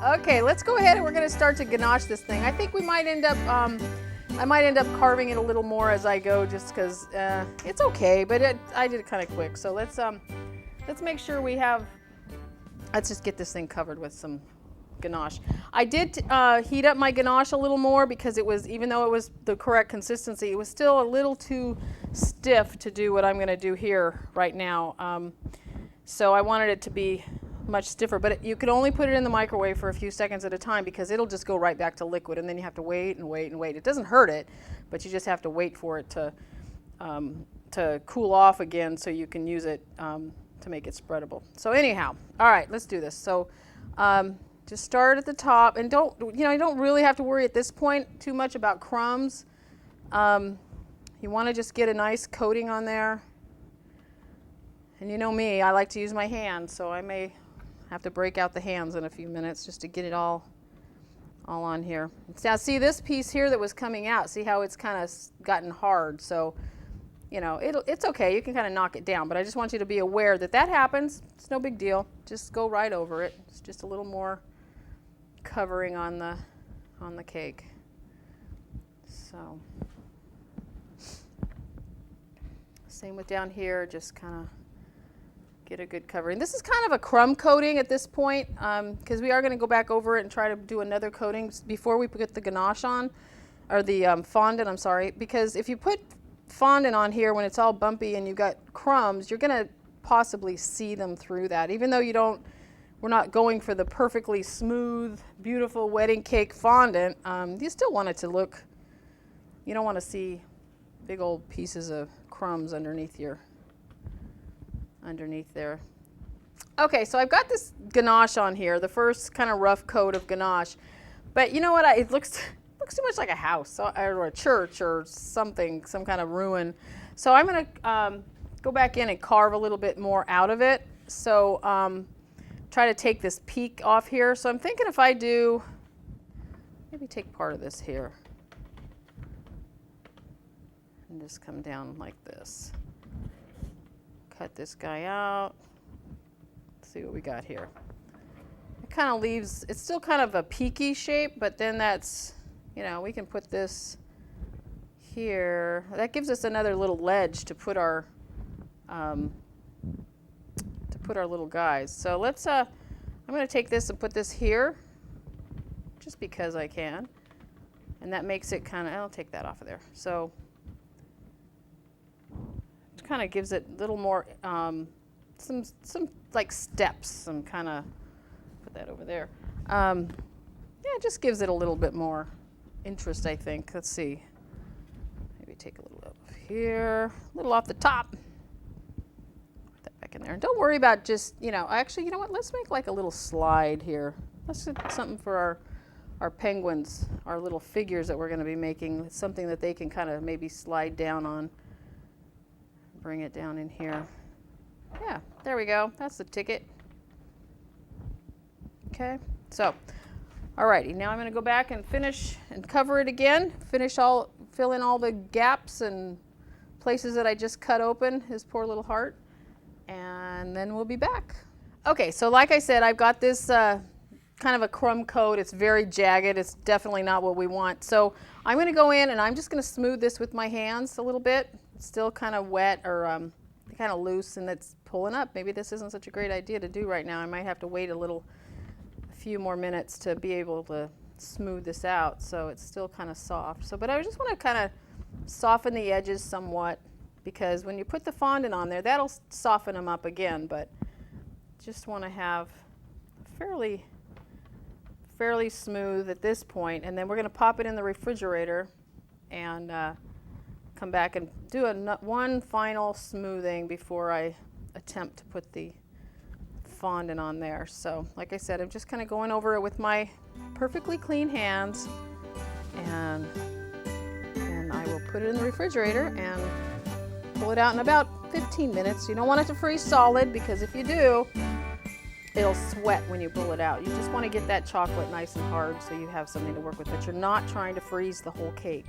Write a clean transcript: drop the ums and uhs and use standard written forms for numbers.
Okay, let's go ahead and we're going to start to ganache this thing. I think we might end up, I might end up carving it a little more as I go, just because it's okay, but I did it kind of quick. So let's make sure we have. Let's just get this thing covered with some ganache. I did heat up my ganache a little more because it was, even though it was the correct consistency, it was still a little too stiff to do what I'm going to do here right now. So I wanted it to be much stiffer, but you can only put it in the microwave for a few seconds at a time because it'll just go right back to liquid, and then you have to wait and wait and wait. It doesn't hurt it, but you just have to wait for it to cool off again so you can use it to make it spreadable. So anyhow, all right, let's do this. So just start at the top, and you don't really have to worry at this point too much about crumbs. You want to just get a nice coating on there. And you know me, I like to use my hands, so I may have to break out the hands in a few minutes just to get it all on here. Now see this piece here that was coming out, see how it's kind of gotten hard, so you know, it's okay, you can kind of knock it down, but I just want you to be aware that that happens. It's no big deal, just go right over it. It's just a little more covering on the cake. So same with down here, just kind of get a good covering. This is kind of a crumb coating at this point because we are going to go back over it and try to do another coating before we put the ganache on, or the fondant, I'm sorry, because if you put fondant on here when it's all bumpy and you've got crumbs, you're going to possibly see them through that. Even though we're not going for the perfectly smooth, beautiful wedding cake fondant, you still want it to look, you don't want to see big old pieces of crumbs underneath there. Okay, so I've got this ganache on here, the first kind of rough coat of ganache. But you know what? It looks too much like a house or a church or something, some kind of ruin. So I'm going to go back in and carve a little bit more out of it. So try to take this peak off here. So I'm thinking if I do, maybe take part of this here and just come down like this. Cut this guy out. Let's see what we got here. It kind of leaves, it's still kind of a peaky shape, but then that's, you know, we can put this here. That gives us another little ledge to put our little guys. So let's, I'm going to take this and put this here, just because I can. And that makes it kind of, I'll take that off of there. So kind of gives it a little more, some like steps, some kind of, put that over there. Yeah, it just gives it a little bit more interest, I think. Let's see. Maybe take a little up here, a little off the top. Put that back in there. And don't worry about just, you know, actually, you know what? Let's make like a little slide here. Let's do something for our penguins, our little figures that we're going to be making. It's something that they can kind of maybe slide down on. Bring it down in here. Yeah, there we go. That's the ticket. Okay, so, alrighty, now I'm going to go back and finish and cover it again. Fill in all the gaps and places that I just cut open, his poor little heart, and then we'll be back. Okay, so like I said, I've got this kind of a crumb coat. It's very jagged. It's definitely not what we want. So I'm going to go in and I'm just going to smooth this with my hands a little bit. It's still kind of wet or kind of loose, and it's pulling up. Maybe this isn't such a great idea to do right now. I might have to wait a few more minutes to be able to smooth this out, so it's still kind of soft. So, but I just want to kind of soften the edges somewhat, because when you put the fondant on there, that'll soften them up again, but just want to have fairly smooth at this point, and then we're going to pop it in the refrigerator and come back and do one final smoothing before I attempt to put the fondant on there. So like I said, I'm just kind of going over it with my perfectly clean hands, and I will put it in the refrigerator and pull it out in about 15 minutes. You don't want it to freeze solid, because if you do, it'll sweat when you pull it out. You just want to get that chocolate nice and hard so you have something to work with, but you're not trying to freeze the whole cake.